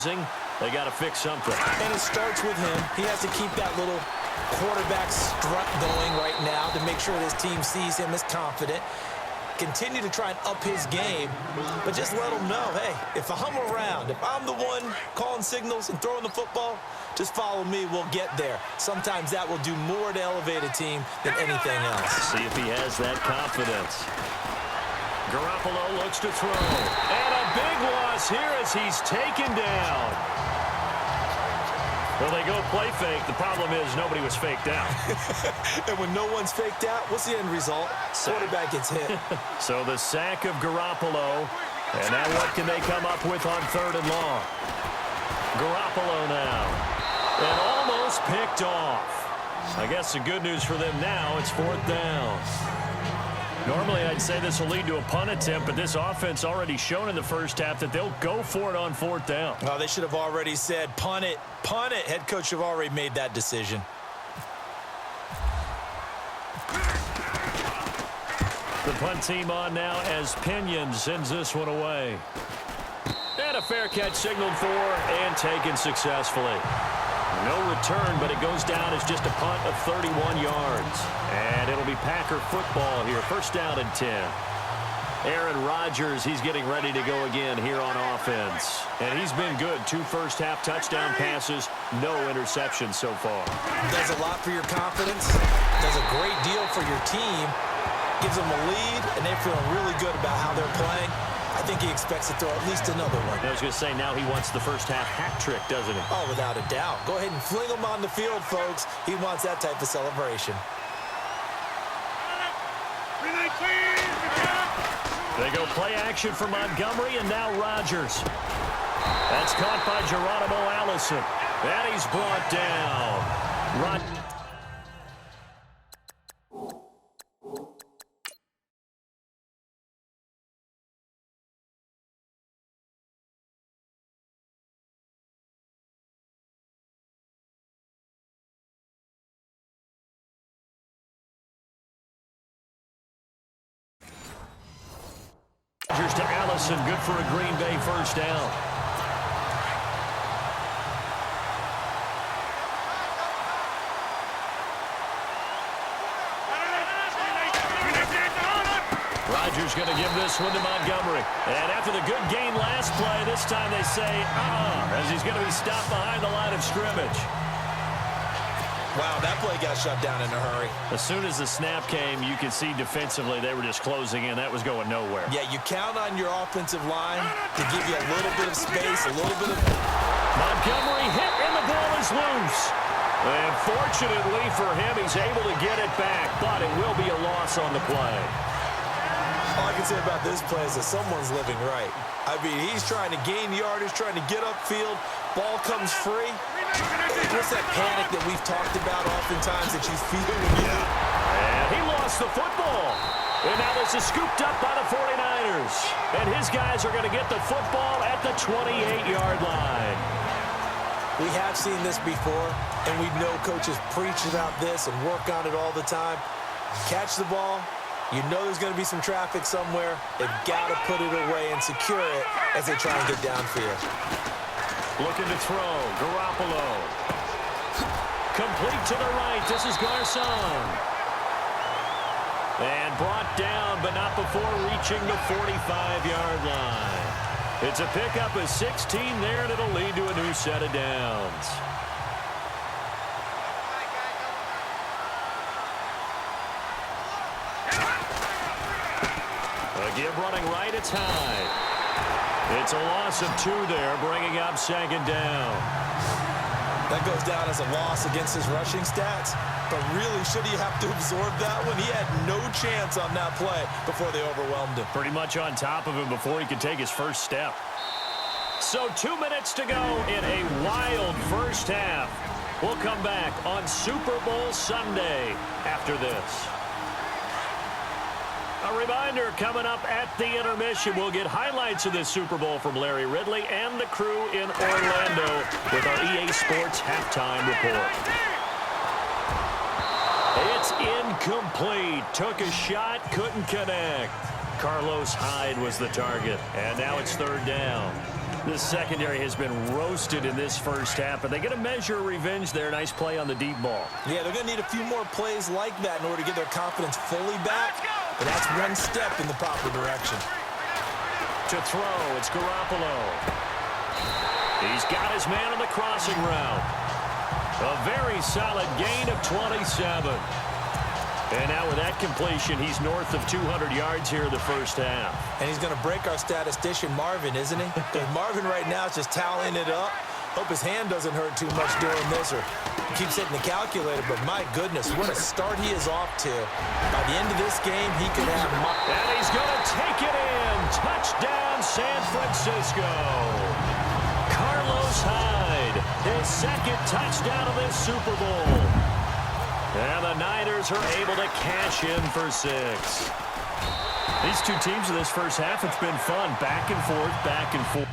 They got to fix something. And it starts with him. He has to keep that little quarterback strut going right now to make sure this team sees him as confident. Continue to try and up his game, but just let him know, hey, if I'm around, if I'm the one calling signals and throwing the football, just follow me, we'll get there. Sometimes that will do more to elevate a team than anything else. See if he has that confidence. Garoppolo looks to throw. And a big loss here as he's taken down. Well, they go play fake. The problem is nobody was faked out. And when no one's faked out, what's the end result? Quarterback gets hit. So the sack of Garoppolo. And now what can they come up with on 3rd and long? Garoppolo now. And almost picked off. I guess the good news for them now, it's 4th down. Normally, I'd say this will lead to a punt attempt, but this offense already shown in the first half that they'll go for it on 4th down. Oh, they should have already said, punt it, punt it. Head coach have already made that decision. The punt team on now as Pinion sends this one away. And a fair catch signaled for and taken successfully. No return, but it goes down as just a punt of 31 yards. And it'll be Packer football here. 1st down and 10. Aaron Rodgers, he's getting ready to go again here on offense. And he's been good. 2 first-half touchdown passes, no interceptions so far. Does a lot for your confidence. Does a great deal for your team. Gives them a lead, and they're feeling really good about how they're playing. I think he expects to throw at least another one. I was going to say, now he wants the first-half hat trick, doesn't he? Oh, without a doubt. Go ahead and fling him on the field, folks. He wants that type of celebration. They go play action for Montgomery, and now Rodgers. That's caught by Geronimo Allison. And he's brought down. Rodgers to Allison, good for a Green Bay 1st down. Rodgers going to give this one to Montgomery. And after the good game last play, this time they say, as he's going to be stopped behind the line of scrimmage. Wow, that play got shut down in a hurry. As soon as the snap came, you could see defensively they were just closing in. That was going nowhere. Yeah, you count on your offensive line to give you a little bit of space, a little bit of... Montgomery hit, and the ball is loose. And fortunately for him, he's able to get it back, but it will be a loss on the play. All I can say about this play is that someone's living right. I mean, he's trying to gain yardage, trying to get upfield. Ball comes free. What's that panic that we've talked about oftentimes that you feel when you... And he lost the football. And now this is scooped up by the 49ers. And his guys are going to get the football at the 28-yard line. We have seen this before, and we know coaches preach about this and work on it all the time. Catch the ball. You know there's going to be some traffic somewhere. They've got to put it away and secure it as they try and get downfield. Looking to throw. Garoppolo. Complete to the right. This is Garcon. And brought down, but not before reaching the 45-yard line. It's a pickup of 16 there, and it'll lead to a new set of downs. Again, running right, it's Hyde. It's a loss of 2 there, bringing up 2nd down. That goes down as a loss against his rushing stats. But really, should he have to absorb that one? He had no chance on that play before they overwhelmed him. Pretty much on top of him before he could take his first step. So 2 minutes to go in a wild first half. We'll come back on Super Bowl Sunday after this. A reminder, coming up at the intermission, we'll get highlights of this Super Bowl from Larry Ridley and the crew in Orlando with our EA Sports halftime report. It's incomplete. Took a shot, couldn't connect. Carlos Hyde was the target, and now it's 3rd down. The secondary has been roasted in this first half, but they get a measure of revenge there. Nice play on the deep ball. Yeah, they're going to need a few more plays like that in order to get their confidence fully back. But that's one step in the proper direction. To throw, it's Garoppolo. He's got his man on the crossing route. A very solid gain of 27. And now with that completion, he's north of 200 yards here in the first half. And he's going to break our statistician, Marvin, isn't he? Because Marvin right now is just tallying it up. Hope his hand doesn't hurt too much during this or keeps hitting the calculator. But my goodness, what a start he is off to. By the end of this game, he could have... And he's going to take it in. Touchdown, San Francisco. Carlos Hyde, his second touchdown of this Super Bowl. And the Niners are able to cash in for 6. These two teams in this first half, it's been fun. Back and forth, back and forth.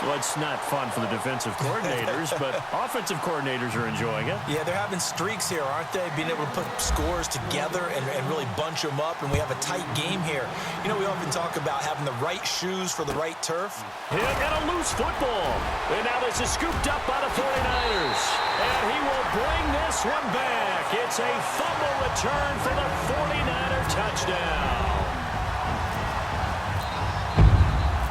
Well, it's not fun for the defensive coordinators, but offensive coordinators are enjoying it. Yeah, they're having streaks here, aren't they? Being able to put scores together and really bunch them up, and we have a tight game here. You know, we often talk about having the right shoes for the right turf. Hit and a loose football. And now this is scooped up by the 49ers. And he will bring this one back. It's a fumble return for the 49er touchdown.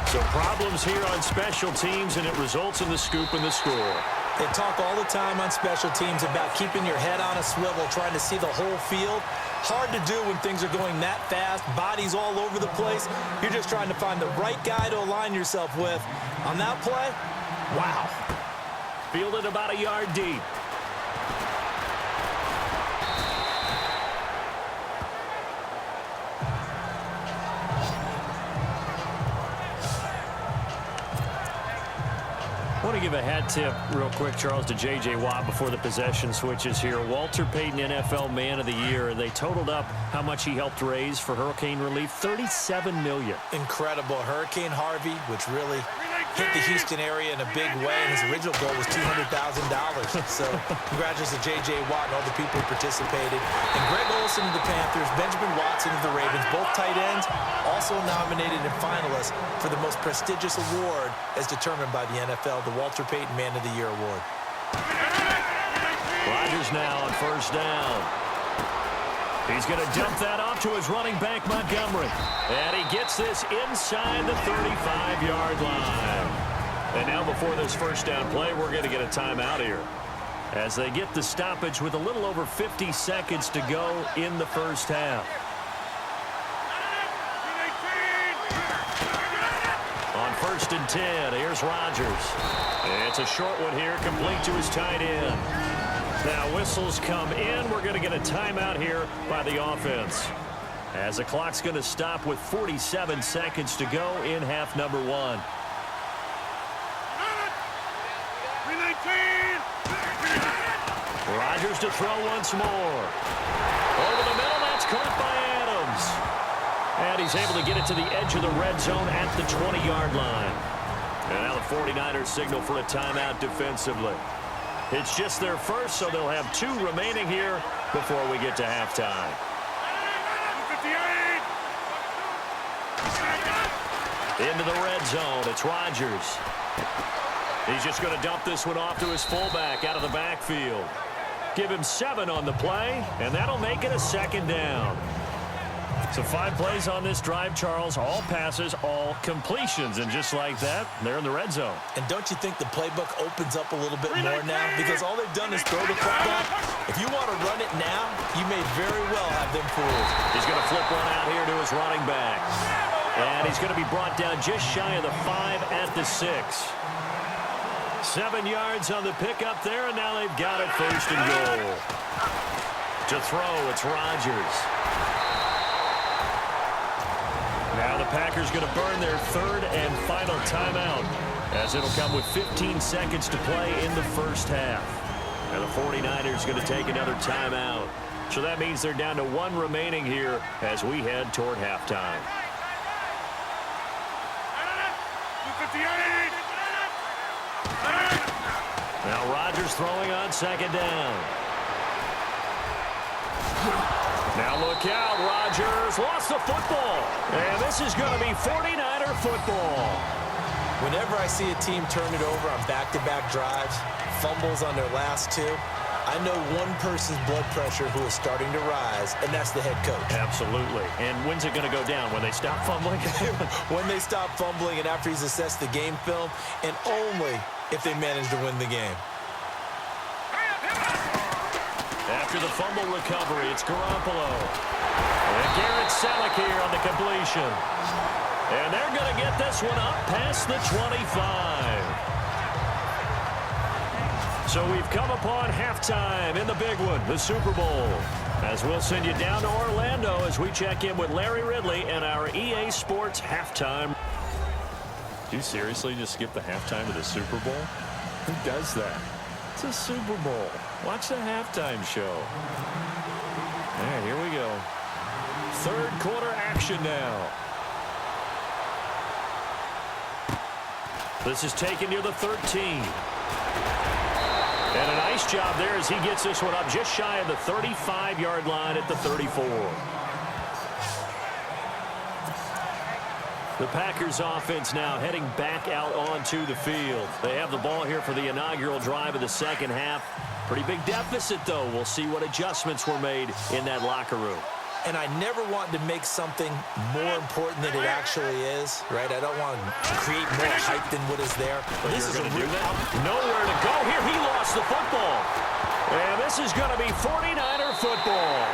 So problems here on special teams, and it results in the scoop and the score. They talk all the time on special teams about keeping your head on a swivel, trying to see the whole field. Hard to do when things are going that fast, bodies all over the place. You're just trying to find the right guy to align yourself with. On that play, wow. Fielded about a yard deep. I want to give a hat tip real quick, Charles, to J.J. Watt before the possession switches here. Walter Payton, NFL Man of the Year. They totaled up how much he helped raise for hurricane relief, $37 million. Incredible. Hurricane Harvey, which really hit the Houston area in a big way, and his original goal was $200,000. So congratulations to J.J. Watt and all the people who participated. And Greg Olsen of the Panthers, Benjamin Watson of the Ravens, both tight ends, also nominated and finalists for the most prestigious award as determined by the NFL, the Walter Payton Man of the Year Award. Rodgers now on first down. He's going to dump that off to his running back, Montgomery. And he gets this inside the 35-yard line. And now before this first down play, we're going to get a timeout here, as they get the stoppage with a little over 50 seconds to go in the first half. On first and 10, here's Rodgers. It's a short one here, complete to his tight end. Now whistles come in. We're going to get a timeout here by the offense, as the clock's going to stop with 47 seconds to go in half number 1. Rodgers to throw once more. Over the middle, that's caught by Adams. And he's able to get it to the edge of the red zone at the 20-yard line. And now the 49ers signal for a timeout defensively. It's just their first, so they'll have 2 remaining here before we get to halftime. Into the red zone, it's Rodgers. He's just going to dump this one off to his fullback out of the backfield. Give him 7 on the play, and that'll make it a second down. So 5 plays on this drive, Charles. All passes, all completions. And just like that, they're in the red zone. And don't you think the playbook opens up a little bit more now? Because all they've done is throw the football. If you want to run it now, you may very well have them fooled. He's going to flip one out here to his running back. And he's going to be brought down just shy of the 5 at the 6. 7 yards on the pickup there, and now they've got it first and goal. To throw, it's Rodgers. Packers going to burn their third and final timeout, as it'll come with 15 seconds to play in the first half. And the 49ers going to take another timeout. So that means they're down to one remaining here as we head toward halftime. Now Rodgers throwing on second down. Now look out, Rodgers lost the football. And this is going to be 49er football. Whenever I see a team turn it over on back-to-back drives, fumbles on their last two, I know one person's blood pressure who is starting to rise, and that's the head coach. Absolutely. And when's it going to go down? When they stop fumbling? When they stop fumbling and after he's assessed the game film, and only if they manage to win the game. After the fumble recovery, it's Garoppolo. And Garrett Selleck here on the completion. And they're going to get this one up past the 25. So we've come upon halftime in the big one, the Super Bowl. As we'll send you down to Orlando as we check in with Larry Ridley and our EA Sports halftime. Do you seriously just skip the halftime of the Super Bowl? Who does that? It's a Super Bowl. Watch the halftime show. All right, here we go. Third quarter action now. This is taken near the 13. And a nice job there as he gets this one up just shy of the 35-yard line at the 34. The Packers offense now heading back out onto the field. They have the ball here for the inaugural drive of the second half. Pretty big deficit, though. We'll see what adjustments were made in that locker room. And I never want to make something more important than it actually is, right? I don't want to create more hype than what is there. But this is going to do that. Nowhere to go here. He lost the football. And this is going to be 49er football.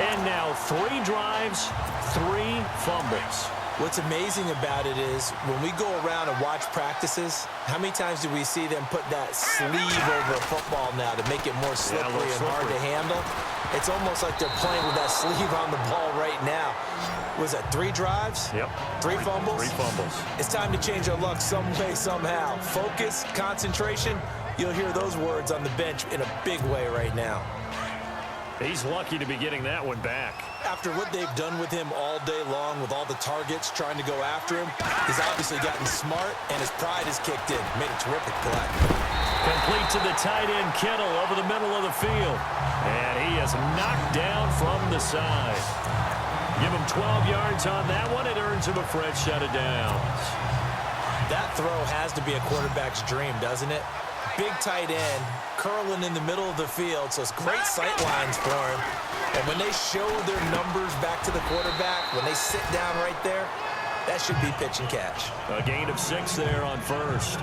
And now 3 drives, 3 fumbles. What's amazing about it is when we go around and watch practices, how many times do we see them put that sleeve over a football now to make it more slippery and hard to handle? It's almost like they're playing with that sleeve on the ball right now. Was that 3 drives? Yep. 3 fumbles? 3 fumbles. It's time to change our luck some way, somehow. Focus, concentration, you'll hear those words on the bench in a big way right now. He's lucky to be getting that one back. After what they've done with him all day long with all the targets trying to go after him, he's obviously gotten smart, and his pride has kicked in. Made a terrific play. Complete to the tight end, Kittle, over the middle of the field. And he is knocked down from the side. Give him 12 yards on that one. It earns him a fresh set of downs. That throw has to be a quarterback's dream, doesn't it? Big tight end, curling in the middle of the field, so it's great sight lines for him. And when they show their numbers back to the quarterback, when they sit down right there, that should be pitch and catch. A gain of 6 there on first.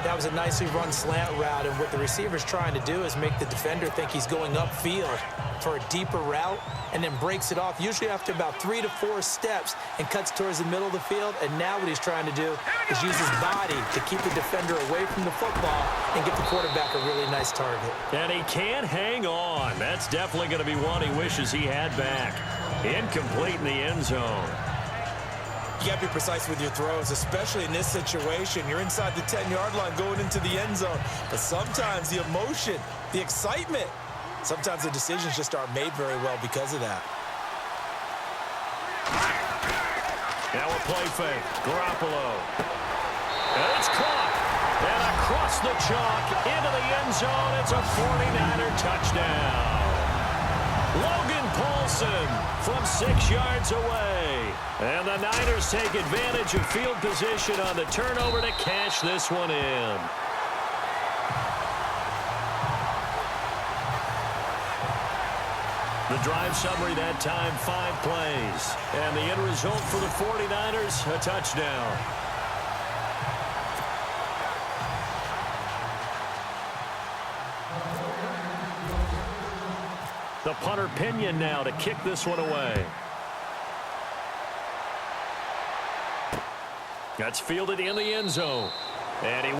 That was a nicely run slant route, and what the receiver's trying to do is make the defender think he's going upfield for a deeper route, and then breaks it off, usually after about 3 to 4 steps, and cuts towards the middle of the field. And now what he's trying to do is use his body to keep the defender away from the football and get the quarterback a really nice target. And he can't hang on. That's definitely going to be one he wishes he had back. Incomplete in the end zone. You got to be precise with your throws, especially in this situation. You're inside the 10-yard line going into the end zone. But sometimes the emotion, the excitement, sometimes the decisions just aren't made very well because of that. Now a play fake. Garoppolo. And it's caught. And across the chalk into the end zone. It's a 49er touchdown. Logan Paulson from 6 yards away. And the Niners take advantage of field position on the turnover to cash this one in. The drive summary that time, 5 plays. And the end result for the 49ers, a touchdown. The punter Pinion now to kick this one away. That's fielded in the end zone. And he